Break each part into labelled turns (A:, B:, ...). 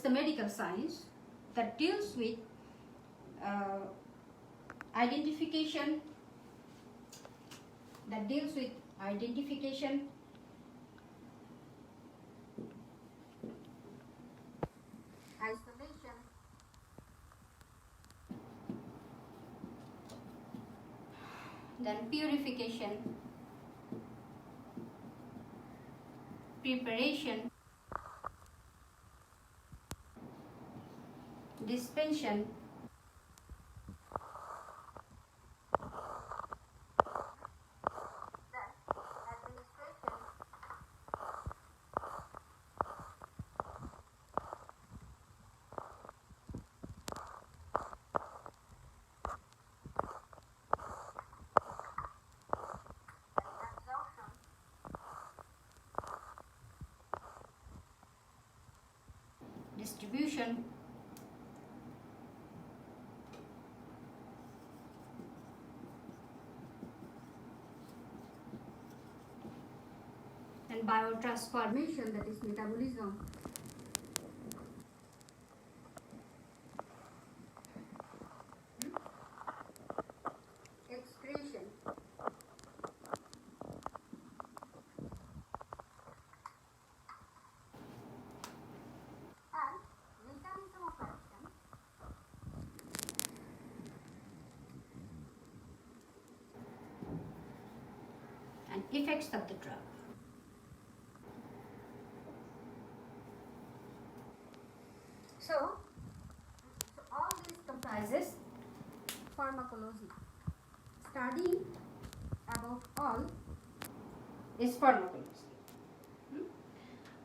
A: the medical science that deals with identification, isolation, then purification, preparation, dispensation, distribution, and biotransformation, that is metabolism. Excretion, and mechanism of action, and effects of the drug. So all this comprises pharmacology. Studying above all is pharmacology.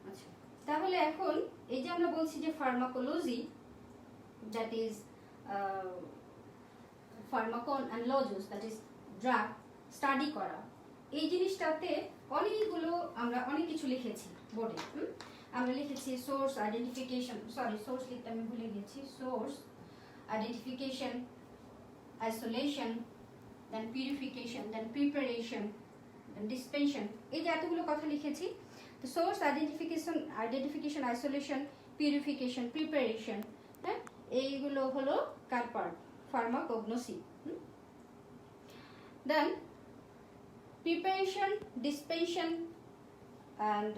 A: আচ্ছা, তাহলে এখন এই যে আমরা বলছি যে pharmacology, that is pharmacon and logos, that is drug study করা, এই জিনিসটাতে অনেকগুলো আমরা অনেক কিছু লিখেছি বোর্ডে। আমরা লিখেছি সোর্স আইডেন্টিফিকেশন, সোর্স লিখতে আমি ভুলে গেছি, source identification, isolation, then purification, then preparation, then dispensation, এই যে এতগুলো কথা লিখেছি। তো source identification, isolation, purification, preparation, হ্যাঁ, এইগুলো হলো কার part? Pharmacognosy. Then preparation, dispensation, and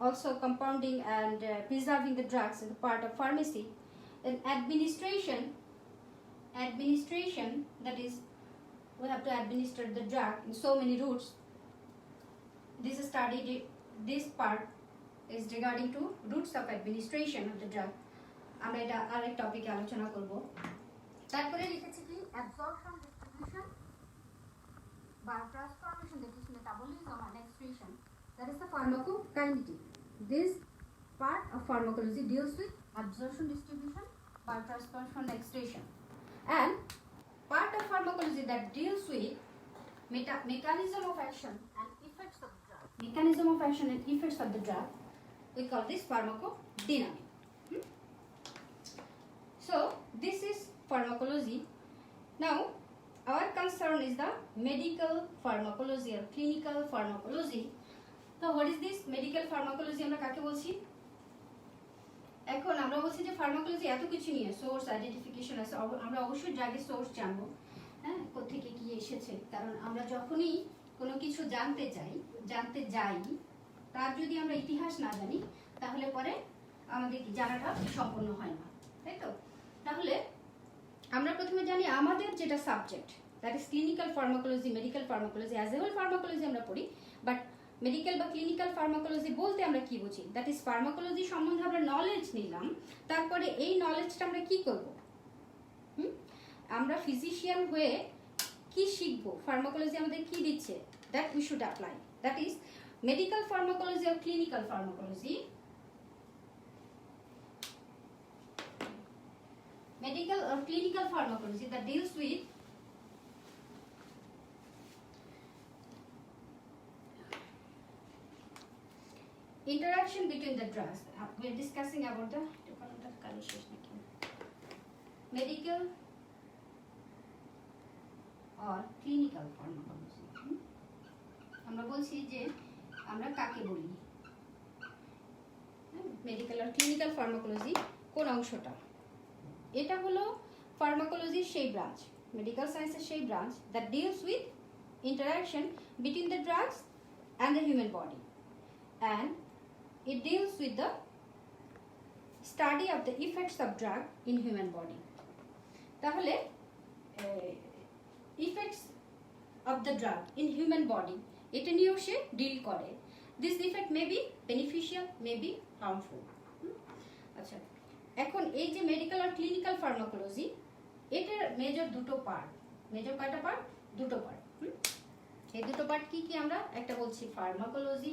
A: also compounding and preserving the drugs is a part of pharmacy. Then administration, that is, we have to administer the drug in so many routes. This part is regarding to routes of administration of the drug. আমরা এটা আরেক টপিকে আলোচনা করব। তারপরে লিখেছি কি absorption, distribution, biotransformation, that is metabolism, and excretion, that is the pharmacokinetic. This part of pharmacology deals with absorption, distribution, biotransformation, and excretion. And part of pharmacology that deals with mechanism of action and effects of the drug. Mechanism of action and effects of the drug, we call this pharmacodynamic. So this is pharmacology. Now our concern is the medical pharmacology or clinical pharmacology. So what is this medical pharmacology? আমরা কাকে বলছি? এখন আমরা বলছি যে pharmacology এত কিছু নিয়ে, সোর্স আইডেন্টিফিকেশন আছে, আমরা অবশ্যই ড্রাগের সোর্স জানবো, হ্যাঁ, কোত্থেকে কি এসেছে। কারণ আমরা যখনই কোনো কিছু জানতে যাই, তার যদি আমরা ইতিহাস না জানি তাহলে পরে আমাদের জানাটা সম্পূর্ণ হয় না, তাই তো? তাহলে আমরা প্রথমে জানি আমাদের যেটা subject, that is clinical pharmacology, medical pharmacology, as a whole pharmacology আমরা পড়ি, বাট মেডিকেল বা ক্লিনিক্যাল ফার্মাকোলজি বলতে আমরা কি বুঝি? দ্যাট ইজ ফার্মাকোলজি সম্বন্ধে আমরা নলেজ নিলাম, তারপরে এই নলেজটা আমরা কি করব? আমরা ফিজিশিয়ান হয়ে কি শিখবো? ফার্মাকোলজি আমাদের কি দিচ্ছে? That we should apply. That is medical pharmacology আর clinical pharmacology. Medical or clinical pharmacology that deals with interaction between the drugs. We are discussing about the medical or clinical pharmacology. আমরা বলছি যে আমরা কাকে বলি, মেডিকেল আর clinical pharmacology কোন অংশটা? এটা হলো ফার্মাকোলজির সেই ব্রাঞ্চ, মেডিকেল সায়েন্সের সেই branch that deals with interaction between the drugs and the human body, and it deals with the study of the effects of drug in human body. তাহলে effects of the drug in human body এটা নিয়েও সে deal করে। This effect may be beneficial, may be harmful. আচ্ছা, এখন এই যে medical আর clinical pharmacology, এটার major দুটো পার্ট। মেজর কয়টা পার্ট? দুটো পার্ট। এই দুটো পার্ট কি কি? আমরা একটা বলছি pharmacology,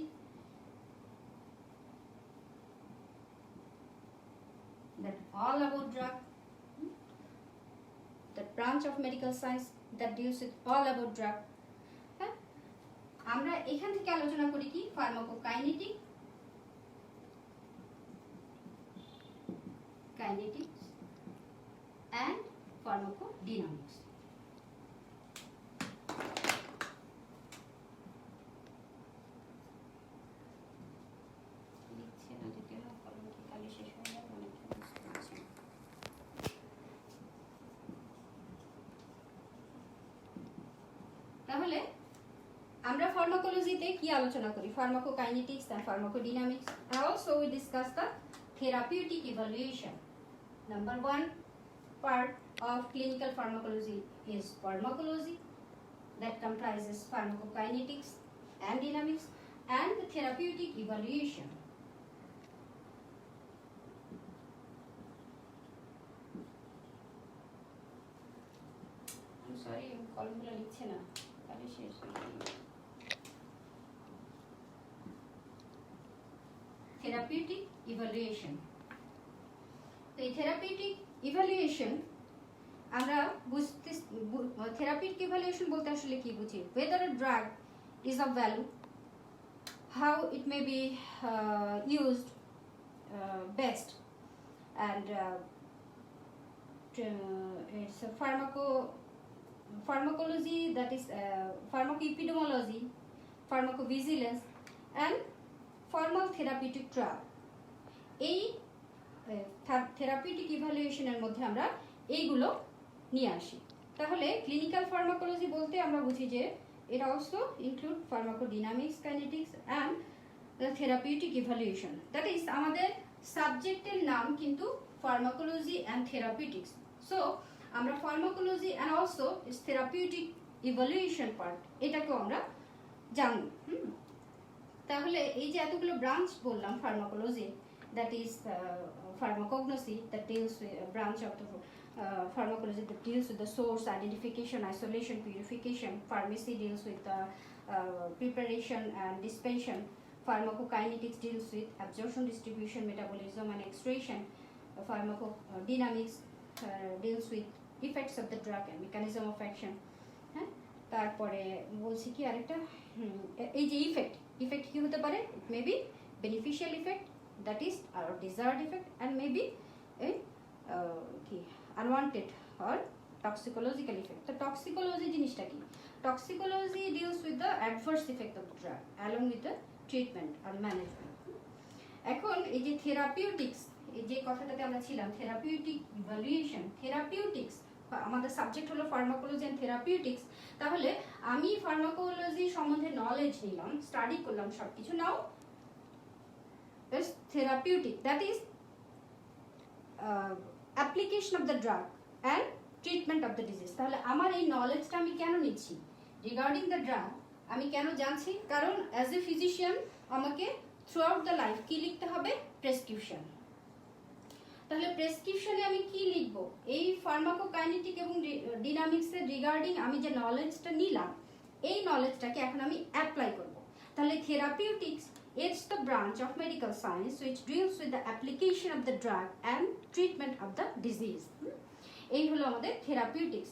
A: that all about drug, the branch of medical science that deals with all about drug. হ্যাঁ, আমরা এখান থেকে আলোচনা করি কি? Pharmacokinetic, kinetics and pharmacodynamics. তাহলে আমরা ফার্মাকোলজিতে কি আলোচনা করি? Pharmacokinetics and pharmacodynamics, and also we discuss the therapeutic evaluation. Number one part of clinical pharmacology is pharmacology, that comprises pharmacokinetics and dynamics, and the therapeutic evaluation. I'm sorry, কলমগুলো লিখছে না, তাহলে শেষ হয়ে গেল। Therapeutic evaluation. তো এই therapeutic evaluation আমরা বুঝতে, থেরাপিউটিক ইভ্যালুয়েশন বলতে আসলে কি বুঝি? whether a drug is of value, how it may be used best, and it's a pharmacology, that is pharmacoepidemiology, pharmacovigilance, and formal therapeutic trial. এই থেরাপিউটিক ইভ্যালুয়েশনের মধ্যে আমরা এইগুলো নিয়ে আসি। তাহলে ক্লিনিক্যাল ফার্মাকোলজি বলতে আমরা বুঝি যে it also include pharmacodynamics, kinetics and the therapeutic evaluation. That is আমাদের সাবজেক্টের নাম কিন্তু ফার্মাকোলজি and therapeutics. So আমরা pharmacology and also its therapeutic evaluation part এটাকেও আমরা জানি। তাহলে এই যে এতগুলো ব্রাঞ্চ বললাম pharmacology, that is pharmacognosy, that deals with a branch of the pharmacology that deals with the source identification, isolation, purification. Pharmacy deals with the preparation and dispensation. Pharmacokinetics deals with absorption, distribution, metabolism and extraction. Pharmacodynamics deals with effects of the drug and mechanism of action. হ্যাঁ, তারপরে বলছি কি আরেকটা, এই যে effect কি হতে পারে? It may be beneficial effect, that is our desired effect, and maybe a unwanted or toxicological effect. The toxicology জিনিসটা কি? Toxicology deals with the adverse effect of the drug along with the treatment or management. এখন এই যে therapeutics, এই যে কথাটাতে আমরা ছিলাম, therapeutic evaluation, therapeutics আমাদের সাবজেক্ট হলো ফার্মাকোলজি এন্ড থেরাপিউটিক্স। তাহলে আমি ফার্মাকোলজি সম্বন্ধে নলেজ নিলাম, স্টাডি করলাম সবকিছু। নাও is therapeutic, that is application of the drug and treatment of the disease. তাহলে আমার এই নলেজটা আমি কেন নিচ্ছি রিগার্ডিং দ্য ড্রাগ? আমি কেন জানছি? কারণ অ্যাজ এ ফিজিশিয়ান আমাকে থ্রু আউট দ্য লাইফ কি লিখতে হবে? প্রেসক্রিপশন। তাহলে প্রেসক্রিপশনে আমি কি লিখব? এই ফার্মাকোকাইনেটিক এবং ডিনামিক্সের রিগার্ডিং আমি যে নলেজটা নিলাম, এই নলেজটাকে এখন আমি অ্যাপ্লাই করব। তাহলে therapeutics, it's the branch of medical science which deals with the application of the drug and treatment of the disease. এই হলো আমাদের থেরাপিউটিক্স।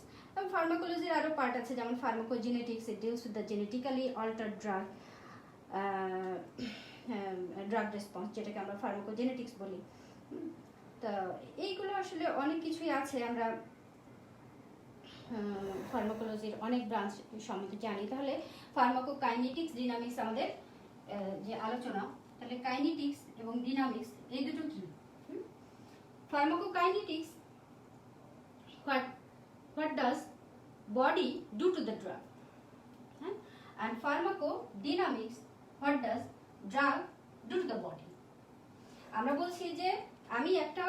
A: ফার্মাকোলজির আরো পার্ট আছে, যেমন ফার্মাকোজেনেটিক্স, it deals with the genetically altered drug response, যেটাকে আমরা ফার্মাকোজেনেটিক্স বলি। তো এইগুলো আসলে অনেক কিছুই আছে, আমরা ফার্মাকোলজির অনেক ব্রাঞ্চ সম্বন্ধে জানি। তাহলে ফার্মাকোকাইনেটিক্স, ডিনামিক্স আমাদের যে আলোচনা, তাহলে কাইনেটিক্স এবং ডিনামিক্স এই দুটো কি? Pharmacokinetics, what does body do to the drug, and pharmacodynamics, what does drug do to the body. আমরা বলছি যে আমি একটা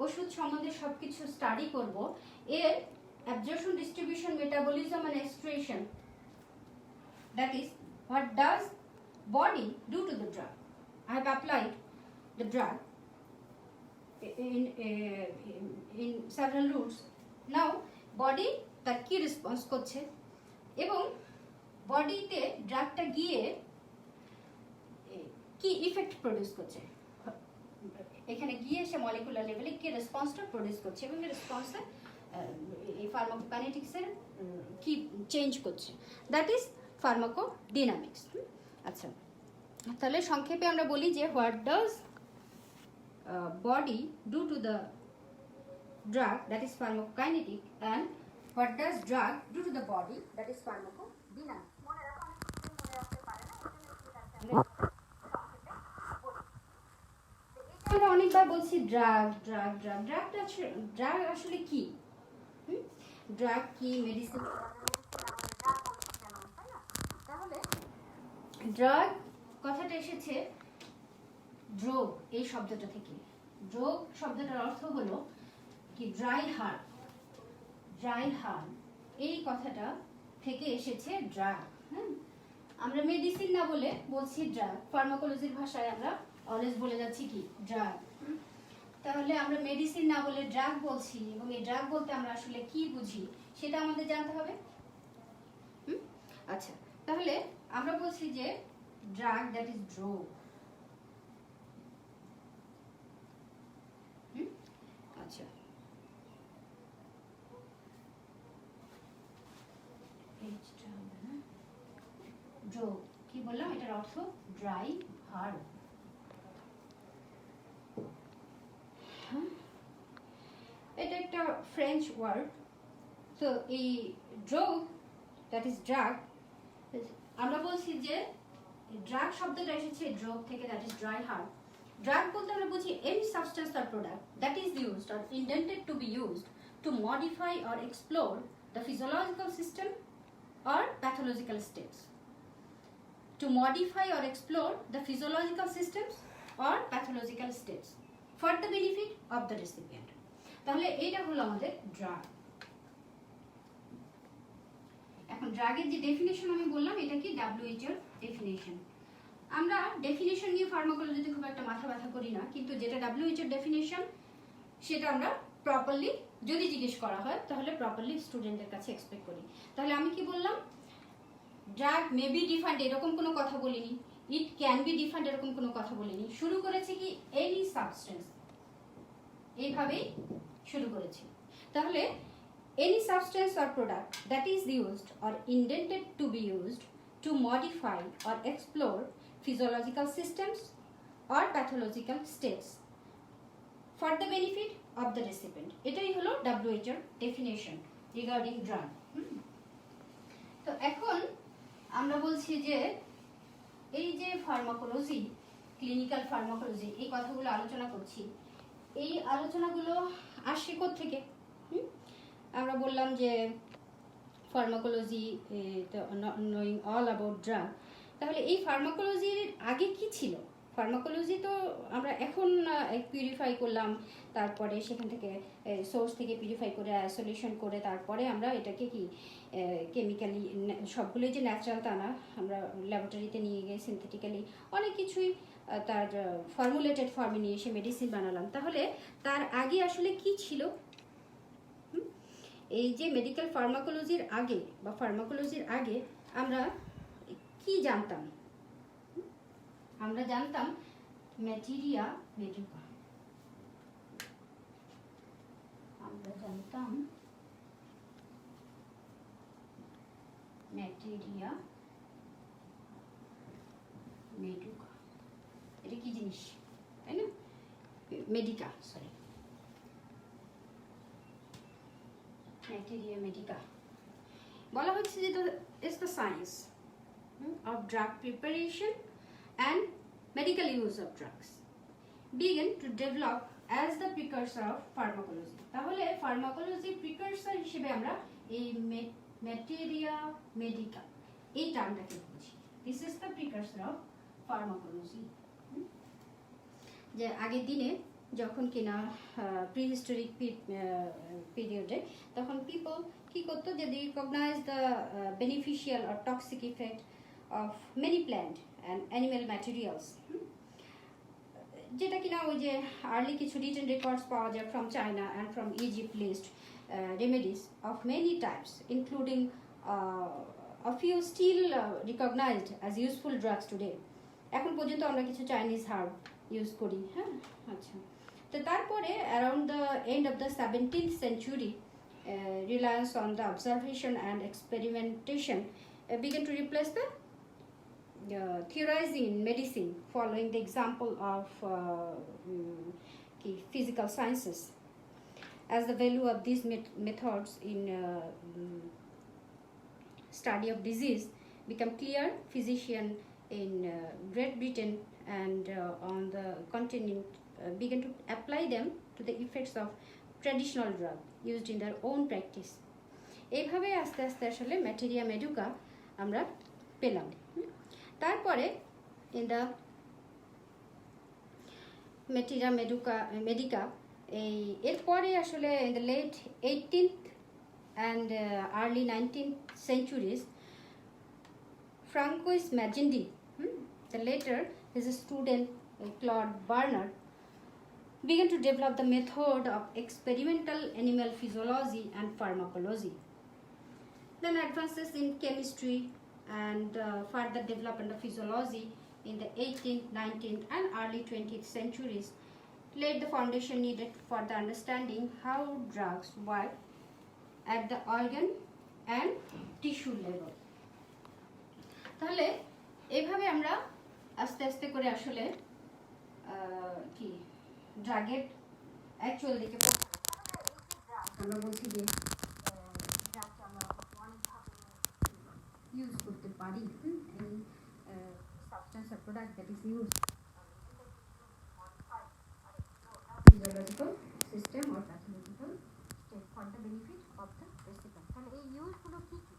A: ওষুধ সম্বন্ধে সবকিছু স্টাডি করব, এর absorption, distribution, metabolism and excretion, that is what does body do to the drug. I have applied the drug in several routes. Now body তার কি রেসপন্স করছে এবং বডিতে ড্রাগটা গিয়ে কি ইফেক্ট প্রডিউস করছে, এখানে গিয়ে সে মলিকুলার লেভেলে কি রেসপন্সটা প্রডিউস করছে এবং এই রেসপন্সে এই ফার্মাকোকাইনেটিক্সের কি চেঞ্জ করছে, দ্যাট ইজ ফার্মাকোডিনামিক্স। আচ্ছা, তাহলে সংক্ষেপে আমরা বলি যে what does body do to the drug, that is pharmacokinetic, and what does drug do to the body, that is pharmacodynamic. আমরা অনেকবার বলছি ড্রাগ ড্রাগ ড্রাগ ড্রাগটা ড্রাগ আসলে কি? ড্রাগ কি? মেডিসিন। তাহলে ড্রাগ কথাটা এসেছে ড্রগ এই শব্দটা থেকে। ড্রগ শব্দটার অর্থ হলো কি ড্রাই হার্ব, ড্রাই হার্ব এই কথাটা থেকে এসেছে ড্রাগ। হ্যাঁ, আমরা মেডিসিন না বলে বলছি ড্রাগ, ফার্মাকোলজির ভাষায় আমরা অলওয়েজ বলে যাচ্ছি কি ড্রাগ। তাহলে আমরা মেডিসিন না বলে ড্রাগ বলছি এবং এই ড্রাগ বলতে আমরা আসলে কি বুঝি সেটা আমাদের জানতে হবে। আচ্ছা, তাহলে আমরা বলছি যে ড্রাগ দ্যাট ইজ ড্রগ। আচ্ছা, ড্রগ কি বললাম? এটার অর্থ ড্রাই হার্ব। এটা একটা ফ্রেঞ্চ ওয়ার্ড। তো এই ড্রগ দ্যাট ইজ ড্রাগ, আমরা বলছি যে ড্রাগ শব্দটা এসেছে ড্রগ থেকে, that is dry herb. Drug বলতে আমরা বুঝি any substance or product that is used or intended to be used to modify or explore the physiological system or pathological states. To modify or explore the physiological systems or pathological states for the benefit of the recipient. তাহলে এইটা হলো আমাদের drug. এখন ড্রাগের যে definition আমি বললাম এটা কি WHO এর ডেফিনেশন। আমরা ডেফিনেশন নিয়ে ফার্মাকোলজিতে খুব একটা মাথা ব্যথা করি না, কিন্তু যেটা WHO এর ডেফিনেশন সেটা আমরা প্রপারলি যদি জিজ্ঞেস করা হয় তাহলে প্রপারলি স্টুডেন্টদের কাছে এক্সপেক্ট করি। তাহলে আমি কি বললাম? ড্রাগ মে বি ডিফাইন্ড এরকম কোনো কথা বলিনি, ইট ক্যান বি ডিফাইন্ড এরকম কোনো কথা বলিনি। শুরু করেছি কি এনি সাবস্টেন্স, এইভাবেই শুরু করেছি। তাহলে any substance or product that is used or intended to be used to modify or explore physiological systems or pathological states for the benefit of the recipient. এটাই হলো WHO definition regarding drug. তো এখন আমরা বলছি যে এই যে pharmacology, clinical pharmacology, এই কথাগুলো আলোচনা করছি, এই আলোচনাগুলো আসে কোথা থেকে? আমরা বললাম যে pharmacology knowing all about drug. তাহলে এই ফার্মাকোলজির আগে কি ছিল? ফার্মাকোলজি তো আমরা এখন পিউরিফাই করলাম, তারপরে সেখান থেকে সোর্স থেকে পিউরিফাই করে আইসোলেশন করে তারপরে আমরা এটাকে কি কেমিক্যালি, সবগুলোই যে ন্যাচারাল তা না, আমরা ল্যাবরেটরিতে নিয়ে গিয়ে সিনথেটিক্যালি অনেক কিছুই তার ফর্মুলেটেড ফর্মে নিয়ে এসে মেডিসিন বানালাম। তাহলে তার আগে আসলে কি ছিল? এই যে মেডিকেল ফার্মাকোলজির আগে বা ফার্মাকোলজির আগে আমরা কি জানতাম? আমরা জানতাম ম্যাটেরিয়া মেডিকা। আমরা জানতাম ম্যাটেরিয়া মেডিকা। এটা কি জিনিস, তাই না? মেডিকা, সরি, ম্যাটেরিয়া মেডিকা বলা হচ্ছে যে it's the science of drug preparation and medical use of drugs. began to develop as the precursor of pharmacology. তাহলে ফার্মাকোলজি প্রিকারসর হিসেবে আমরা এই ম্যাটেরিয়া মেডিকা এই টার্মটাকে বুঝি। This is the precursor of pharmacology. যে আগের দিনে যখন কিনা প্রিহিস্টোরিক পিরিয়ডে তখন পিপল কি করতো, যে they recognise the beneficial or toxic effect of many plant and animal materials, যেটা কিনা ওই যে আর্লি কিছু রিটেন রেকর্ডস পাওয়া যায় from China and from Egypt list remedies of many types including a few still recognized as useful drugs today. এখন পর্যন্ত আমরা কিছু চাইনিজ হার্ব ইউজ করি। হ্যাঁ, আচ্ছা। তো তারপরে around the end of the 17th century, reliance on the observation and experimentation began to replace the theorizing in medicine, following the example of physical sciences. As the value of these methods in study of disease become clear, physicians in Great Britain and on the continent began to apply them to the effects of traditional drug used in their own practice. এইভাবে আস্তে আস্তে আসলে materia মেডুকা আমরা পেলাম। তারপরে in the materia medica এই এরপরে আসলে in the late 18th and early 19th centuries, Francois Magendie, the later his student Claude Bernard, began to develop the method of experimental animal physiology and pharmacology. Then advances in chemistry and further development of physiology in the 18th, 19th and early 20th centuries laid the foundation needed for the understanding how drugs work at the organ and tissue level. তাহলে এইভাবে আমরা আস্তে আস্তে করে আসলে কি ড্রাগের actual দিকে আমরা বলছি যে ড্রাগটা আমরা অনেকভাবে ইউজ করতে পারি। এই substance or product that is use physiological system or pathological state for the benefit of the recipient. তাহলে এই ইউজগুলো কি কি?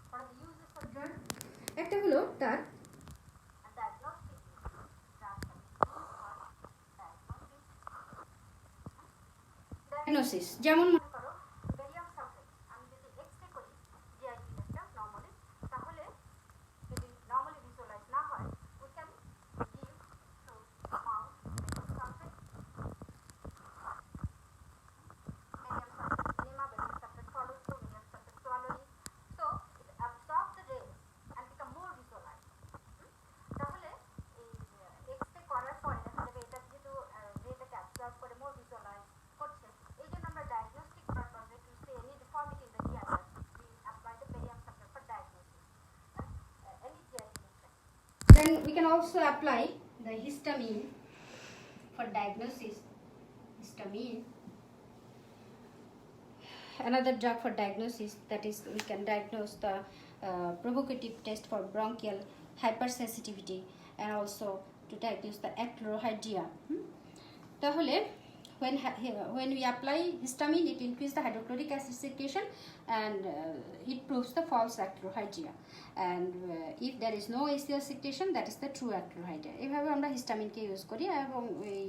A: For the uses of drug একটা হলো তার ডায়াগনোসিস, যেমন মনে করো বেরিয়াম সালফেট আমি যদি এক্সরে করি জিআইটি একটা নরমালি, তাহলে যদি নরমালি ভিজুয়ালাইজ না হয় we can give to amount barium sulphate, Then we can also apply the histamine for diagnosis. Histamine, another drug for diagnosis, that is we can diagnose the provocative test for bronchial hypersensitivity and also to diagnose the achlorhydria. তাহলে when we apply histamine, it increases the hydrochloric acid secretion and it proves the false achlorhydria, and if there is no ACL secretion, that is the true achlorhydria. এইভাবে আমরা হিস্টামিনকে use করি এবং এই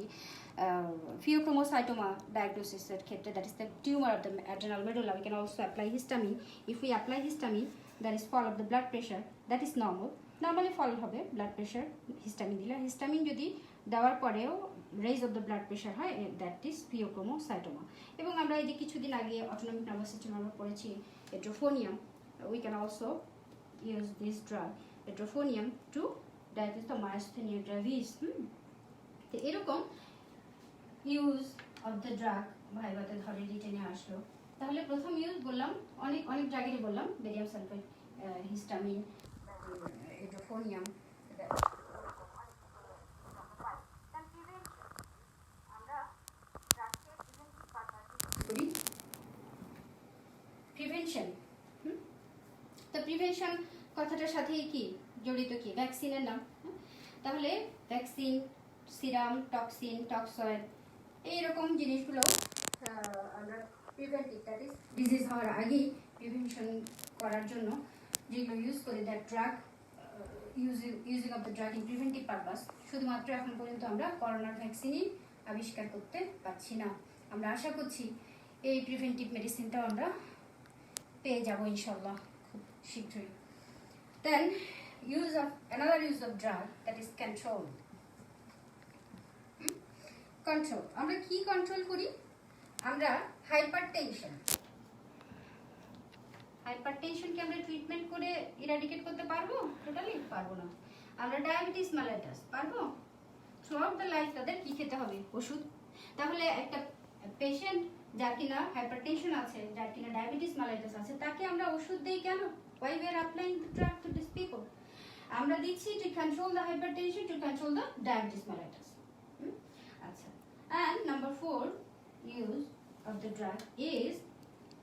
A: pheochromocytoma diagnosis এর ক্ষেত্রে, that is the tumor of the adrenal medulla, we can also apply histamine. If we apply histamine, that is fall of the blood pressure, that is normally fall হবে blood pressure histamine দিলে। histamine যদি দেওয়ার পরেও raise of the blood pressure হয়, that is pheochromocytoma। এবং আমরা এই যে কিছুদিন আগে অটোনমিক নার্ভাস সিস্টেম আমরা পড়েছি edrophonium, we can also use this drug edrophonium to diagnose the myasthenia gravis. তো এরকম ইউজ অফ দ্য ড্রাগ ভাইভাতে ধরে রিটেনে আসলো। তাহলে প্রথম ইউজ বললাম অনেক ড্রাগেরই বললাম, বেরিয়াম সালফেট, হিস্টামিন, এড্রোফোনিয়াম। প্রিভেনশন, তো প্রিভেনশন কথাটার সাথে কি জড়িত, কি ভ্যাকসিনের নাম। তাহলে ভ্যাকসিন সিরাম, টক্সিন, টক্সয়েড, এইরকম জিনিসগুলো আমরা প্রিভেন্টিভ, দ্যাট ইজ ডিজিজ হওয়ার আগেই প্রিভেনশন করার জন্য যেগুলো ইউজ করি, that drug using of the drug in preventive purpose, শুধুমাত্র এখন পর্যন্ত আমরা করোনার ভ্যাকসিনই আবিষ্কার করতে পারছি না। আমরা আশা করছি এই প্রিভেন্টিভ মেডিসিনটাও আমরা পেয়ে যাব ইনশাল্লাহ খুব শীঘ্রই। দেন another use of drug, that is control. Control, আমরা কি কন্ট্রোল করি? আমরা হাইপারটেনশনকে আমরা ট্রিটমেন্ট করে ইরাডিকেট করতে পারবো? টোটালি পারবো না। আমরা ডায়াবেটিস মেলাইটাস পারবো? থ্রু আউট দ্য লাইফ তাদের কি খেতে হবে? ওষুধ। তাহলে একটা পেশেন্ট যার কিনা হাইপারটেনশন আছে, যার কিনা ডায়াবেটিস মেলাইটাস আছে, তাকে আমরা ওষুধ দেই কেন? Why we are applying the drug to these people? আমরা দিচ্ছি to control the hypertension, to control the diabetes mellitus. আচ্ছা, and number 4 use of the drug is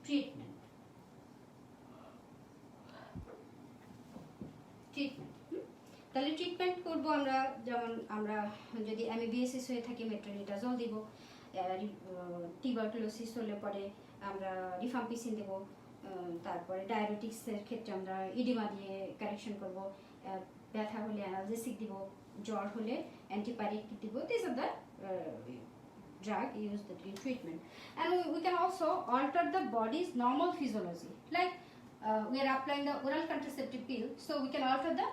A: treatment. তাহলে ট্রিটমেন্ট করব আমরা, যেমন আমরা যদি অ্যামিবিএসিস হয়ে থাকি মেট্রোনিডাজল দিব, টিউবারকুলোসিস হলে পরে আমরা রিফাম্পিসিন দেব, তারপরে ডায়াবেটিক্সের ক্ষেত্রে আমরা ইডিমা দিয়ে কারেকশন করব, ব্যথা হলে অ্যানালজেসিক দিব, জ্বর হলে অ্যান্টিপাইরেটিক দিব। This are the drug used in treatment. And we can also alter the body's normal physiology, like we are applying the oral contraceptive pill, so we can alter the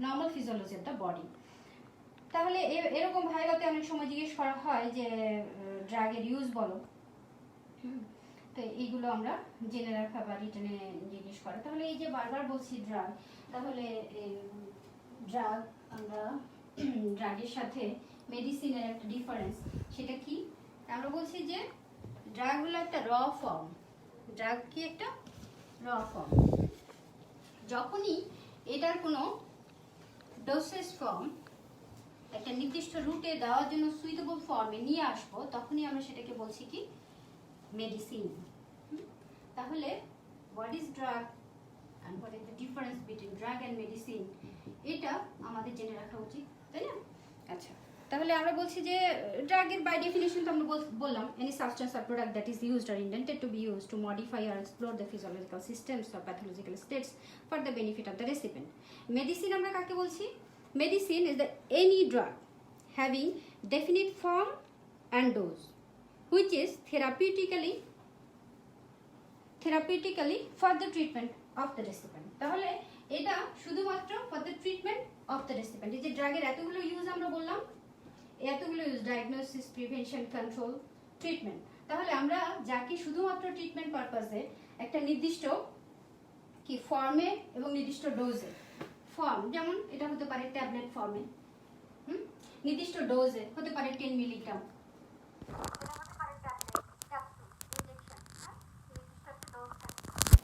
A: normal physiology of the body. তাহলে এরকম ভাইরাতে অনেক সময় জিজ্ঞেস করা হয় যে ড্রাগের use বলো, তো এইগুলো আমরা জেনে রাখা বা রিটেনে জিজ্ঞেস করা। তাহলে এই যে বারবার বলছি ড্রাগ, তাহলে ড্রাগ আমরা ড্রাগের সাথে মেডিসিনের একটা ডিফারেন্স, সেটা কি? আমরা বলছি যে ড্রাগ হলো একটা র ফর্ম। ড্রাগ কি? একটা র ফর্ম। যখনই এটার কোনো ডোসেজ ফর্ম একটা নির্দিষ্ট রুটে দেওয়ার জন্য সুইটেবল ফর্মে নিয়ে আসবো, তখনই আমরা সেটাকে বলছি কি? মেডিসিন। তাহলে what is drug and what is the difference between drug and medicine, এটা আমাদের জেনে রাখা উচিত, তাই না? আচ্ছা, তাহলে আমরা বলছি যে ড্রাগের বাই ডেফিনিশন তো আমরা বললাম, any substance or product that is used or intended to be used to modify or explore the physiological systems or pathological states for the benefit of the recipient. Medicine আমরা কাকে বলছি? Medicine is the any drug having definite form and dose which is therapeutically for the treatment of the recipient. তাহলে এটা শুধুমাত্র for the treatment of the recipient। এই যে ড্রাগের এতগুলো ইউজ আমরা বললাম, এতগুলো use, diagnosis, prevention, control, treatment. তাহলে আমরা যাকে শুধুমাত্র ট্রিটমেন্ট পারপাসে একটা নির্দিষ্ট কি ফর্মে এবং নির্দিষ্ট ডোজে, ফর্ম যেমন এটা হতে পারে ট্যাবলেট ফর্মে, নির্দিষ্ট ডোজে হতে পারে 10 মিলিগ্রাম,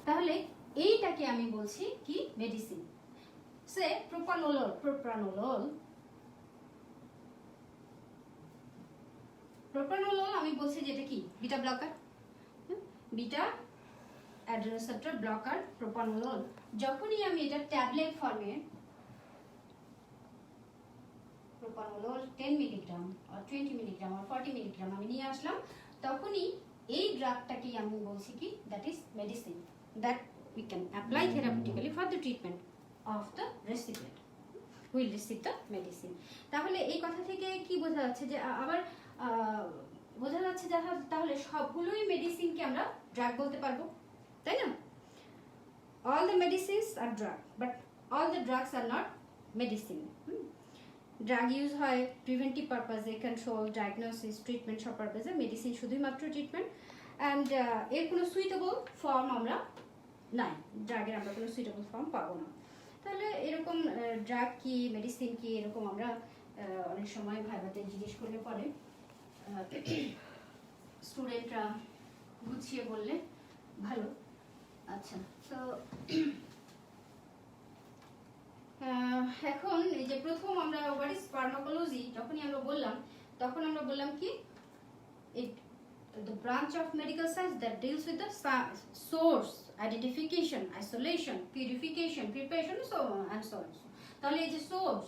A: তাহলে এইটাকে আমি বলছি কি? মেডিসিন। সে প্রোপ্রানোলোল আমি বলছি যে এটা কি? Beta blocker, beta adrenoceptor blocker propranolol. যখনই আমি এটা ট্যাবলেট ফর্মে প্রোপ্রানোলোল 10 মিলিগ্রাম আর 20 মিলিগ্রাম আর 40 মিলিগ্রাম আমি নিয়ে আসলাম, তখনই এই ড্রাগটাকেই আমি বলছি কি? That is medicine, that we can apply therapeutically for the treatment of the recipient who will receive the medicine. তাহলে এই কথা থেকে কি বোঝা যাচ্ছে? যে আবার বোঝা যাচ্ছে যে তাহলে সবগুলোই মেডিসিনকে আমরা ড্রাগ বলতে পারবো, তাই না? all the medicines are drug but all the drugs are not medicine. Drug use হয় প্রিভেন্টিভ পারপাসে, কন্ট্রোল, ডায়াগনোসিস, ট্রিটমেন্ট সব পারপাসে। মেডিসিন শুধুই মাত্র ট্রিটমেন্ট, অ্যান্ড এর কোনো সুইটেবল ফর্ম আমরা নাই, ড্রাগের আমরা কোনো সুইটেবল ফর্ম পাবো না। তাহলে এরকম ড্রাগ কি, মেডিসিন কি, এরকম আমরা অনেক সময় ভাইভাতে জিজ্ঞেস করলে পরে স্টুডেন্টরা গুছিয়ে বললে ভালো। আচ্ছা, তো এখন এই যে প্রথম আমরা হোয়াট ইজ ফার্মাকোলজি যখনই আমরা বললাম, তখন আমরা বললাম কি? The branch of medical science that deals with the source, identification, isolation, purification, preparation, so on and so on. তাহলে এই যে সোর্স,